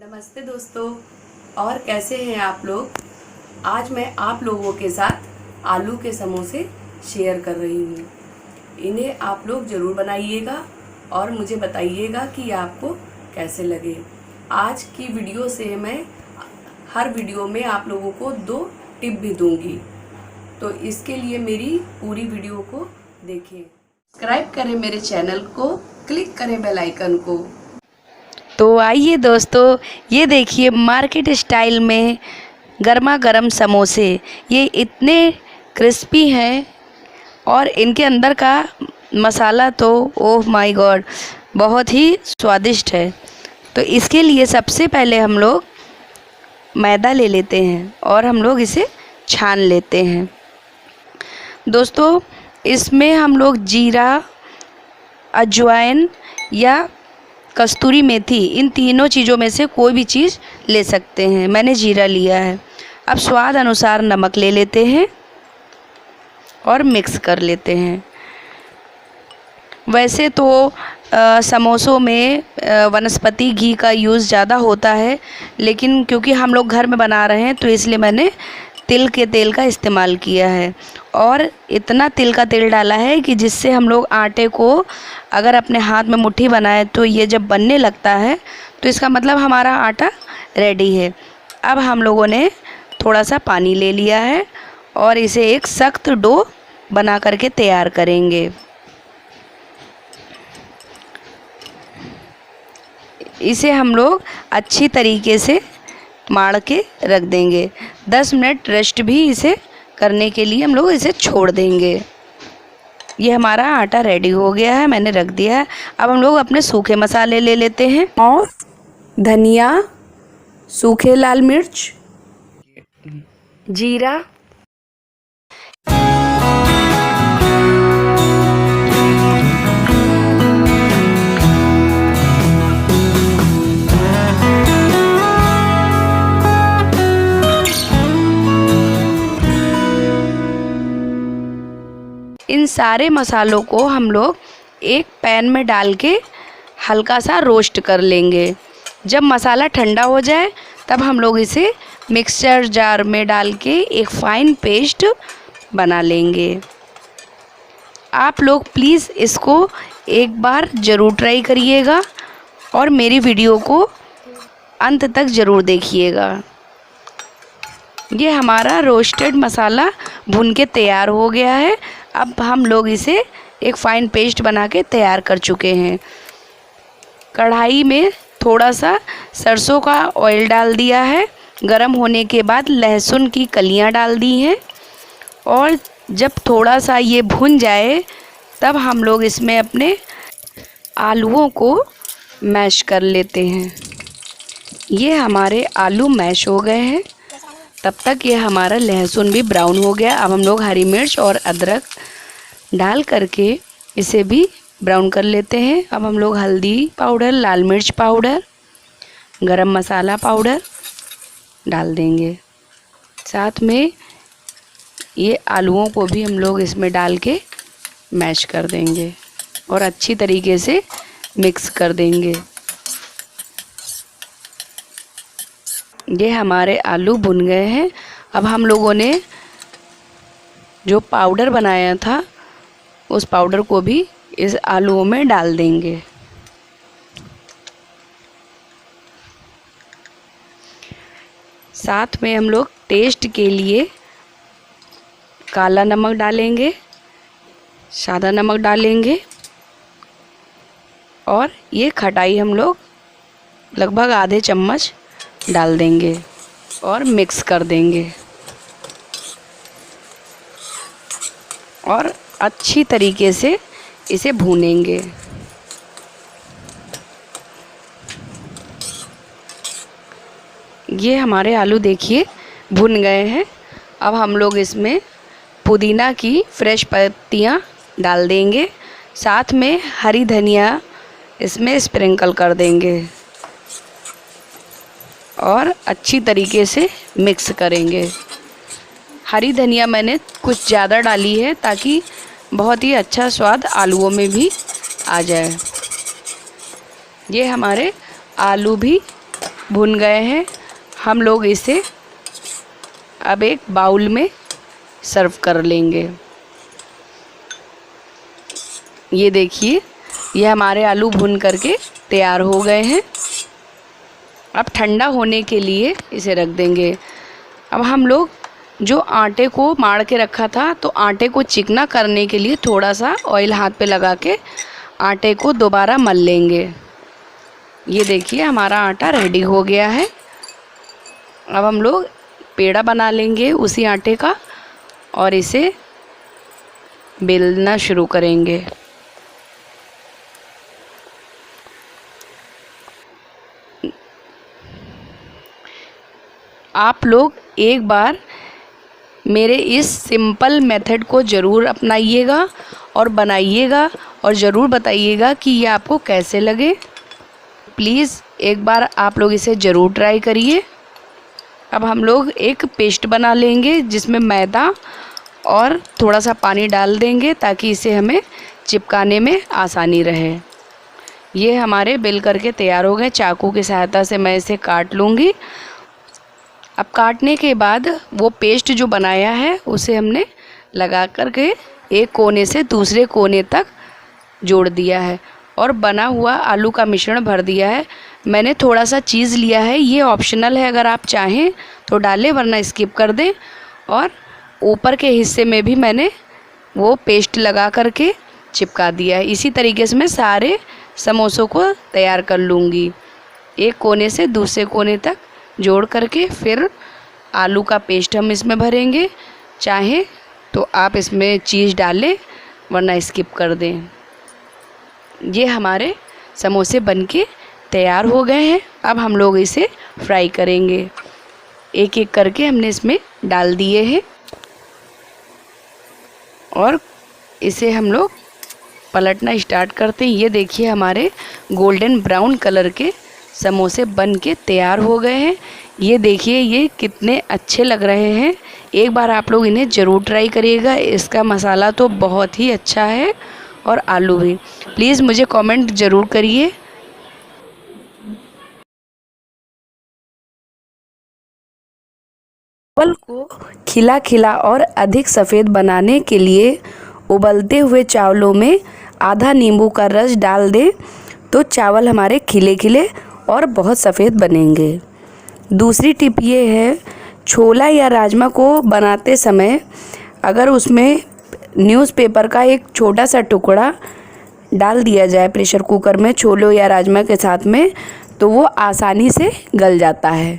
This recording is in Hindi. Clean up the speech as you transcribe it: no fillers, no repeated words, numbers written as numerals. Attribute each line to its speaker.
Speaker 1: नमस्ते दोस्तों, और कैसे हैं आप लोग। आज मैं आप लोगों के साथ आलू के समोसे शेयर कर रही हूँ। इन्हें आप लोग ज़रूर बनाइएगा और मुझे बताइएगा कि आपको कैसे लगे। आज की वीडियो से मैं हर वीडियो में आप लोगों को 2 टिप भी दूंगी, तो इसके लिए मेरी पूरी वीडियो को देखें। सब्सक्राइब करें मेरे चैनल को, क्लिक करें बेल आइकन को।
Speaker 2: तो आइए दोस्तों, ये देखिए मार्केट स्टाइल में गर्मा गर्म समोसे। ये इतने क्रिस्पी हैं और इनके अंदर का मसाला तो ओह माय गॉड बहुत ही स्वादिष्ट है। तो इसके लिए सबसे पहले हम लोग मैदा ले लेते हैं और हम लोग इसे छान लेते हैं। दोस्तों, इसमें हम लोग जीरा, अजवाइन या कस्तूरी मेथी, इन तीनों चीज़ों में से कोई भी चीज़ ले सकते हैं। मैंने जीरा लिया है। अब स्वाद अनुसार नमक ले लेते हैं और मिक्स कर लेते हैं। वैसे तो समोसों में वनस्पति घी का यूज़ ज़्यादा होता है, लेकिन क्योंकि हम लोग घर में बना रहे हैं तो इसलिए मैंने तिल के तेल का इस्तेमाल किया है। और इतना तिल का तेल डाला है कि जिससे हम लोग आटे को अगर अपने हाथ में मुट्ठी बनाए तो ये जब बनने लगता है तो इसका मतलब हमारा आटा रेडी है। अब हम लोगों ने थोड़ा सा पानी ले लिया है और इसे एक सख्त डो बना करके तैयार करेंगे। इसे हम लोग अच्छी तरीके से माड़ के रख देंगे। 10 मिनट रेस्ट भी इसे करने के लिए हम लोग इसे छोड़ देंगे। ये हमारा आटा रेडी हो गया है, मैंने रख दिया है। अब हम लोग अपने सूखे मसाले ले लेते हैं और
Speaker 1: धनिया, सूखे लाल मिर्च,
Speaker 2: जीरा, इन सारे मसालों को हम लोग एक पैन में डाल के हल्का सा रोस्ट कर लेंगे। जब मसाला ठंडा हो जाए तब हम लोग इसे मिक्सचर जार में डाल के एक फ़ाइन पेस्ट बना लेंगे। आप लोग प्लीज़ इसको एक बार ज़रूर ट्राई करिएगा और मेरी वीडियो को अंत तक ज़रूर देखिएगा। ये हमारा रोस्टेड मसाला भून के तैयार हो गया है। अब हम लोग इसे एक फ़ाइन पेस्ट बना के तैयार कर चुके हैं। कढ़ाई में थोड़ा सा सरसों का ऑयल डाल दिया है। गरम होने के बाद लहसुन की कलियां डाल दी हैं और जब थोड़ा सा ये भुन जाए तब हम लोग इसमें अपने आलूओं को मैश कर लेते हैं। ये हमारे आलू मैश हो गए हैं। तब तक ये हमारा लहसुन भी ब्राउन हो गया। अब हम लोग हरी मिर्च और अदरक डाल करके इसे भी ब्राउन कर लेते हैं। अब हम लोग हल्दी पाउडर, लाल मिर्च पाउडर, गरम मसाला पाउडर डाल देंगे। साथ में ये आलूओं को भी हम लोग इसमें डाल के मैश कर देंगे और अच्छी तरीके से मिक्स कर देंगे। ये हमारे आलू भुन गए हैं। अब हम लोगों ने जो पाउडर बनाया था उस पाउडर को भी इस आलूओं में डाल देंगे। साथ में हम लोग टेस्ट के लिए काला नमक डालेंगे, सादा नमक डालेंगे और ये खटाई हम लोग लगभग आधे चम्मच डाल देंगे और मिक्स कर देंगे और अच्छी तरीके से इसे भूनेंगे। ये हमारे आलू देखिए भुन गए हैं। अब हम लोग इसमें पुदीना की फ्रेश पत्तियाँ डाल देंगे। साथ में हरी धनिया इसमें स्प्रिंकल कर देंगे और अच्छी तरीके से मिक्स करेंगे। हरी धनिया मैंने कुछ ज़्यादा डाली है ताकि बहुत ही अच्छा स्वाद आलूओं में भी आ जाए। ये हमारे आलू भी भुन गए हैं। हम लोग इसे अब एक बाउल में सर्व कर लेंगे। ये देखिए, ये हमारे आलू भुन करके तैयार हो गए हैं। अब ठंडा होने के लिए इसे रख देंगे। अब हम लोग जो आटे को माड़ के रखा था, तो आटे को चिकना करने के लिए थोड़ा सा ऑयल हाथ पे लगा के आटे को दोबारा मल लेंगे। ये देखिए, हमारा आटा रेडी हो गया है। अब हम लोग पेड़ा बना लेंगे उसी आटे का और इसे बेलना शुरू करेंगे। आप लोग एक बार मेरे इस सिंपल मेथड को ज़रूर अपनाइएगा और बनाइएगा और ज़रूर बताइएगा कि ये आपको कैसे लगे। प्लीज़ एक बार आप लोग इसे ज़रूर ट्राई करिए। अब हम लोग एक पेस्ट बना लेंगे जिसमें मैदा और थोड़ा सा पानी डाल देंगे ताकि इसे हमें चिपकाने में आसानी रहे। ये हमारे बेल करके तैयार हो गए। चाकू की सहायता से मैं इसे काट लूँगी। अब काटने के बाद वो पेस्ट जो बनाया है उसे हमने लगा करके एक कोने से दूसरे कोने तक जोड़ दिया है और बना हुआ आलू का मिश्रण भर दिया है। मैंने थोड़ा सा चीज़ लिया है, ये ऑप्शनल है, अगर आप चाहें तो डालें वरना स्किप कर दें। और ऊपर के हिस्से में भी मैंने वो पेस्ट लगा करके चिपका दिया है। इसी तरीके से मैं सारे समोसों को तैयार कर लूँगी। एक कोने से दूसरे कोने तक जोड़ करके फिर आलू का पेस्ट हम इसमें भरेंगे। चाहे तो आप इसमें चीज़ डालें वरना स्किप कर दें। ये हमारे समोसे बनके तैयार हो गए हैं। अब हम लोग इसे फ्राई करेंगे। एक एक करके हमने इसमें डाल दिए हैं और इसे हम लोग पलटना स्टार्ट करते हैं। ये देखिए, हमारे गोल्डन ब्राउन कलर के समोसे बन के तैयार हो गए हैं। ये देखिए, ये कितने अच्छे लग रहे हैं। एक बार आप लोग इन्हें ज़रूर ट्राई करिएगा। इसका मसाला तो बहुत ही अच्छा है और आलू भी। प्लीज़ मुझे कमेंट ज़रूर करिए। चावल को खिला खिला और अधिक सफ़ेद बनाने के लिए उबलते हुए चावलों में आधा नींबू का रस डाल दें तो चावल हमारे खिले खिले और बहुत सफ़ेद बनेंगे। दूसरी टिप ये है, छोला या राजमा को बनाते समय अगर उसमें न्यूज़पेपर का एक छोटा सा टुकड़ा डाल दिया जाए प्रेशर कुकर में छोलों या राजमा के साथ में, तो वो आसानी से गल जाता है।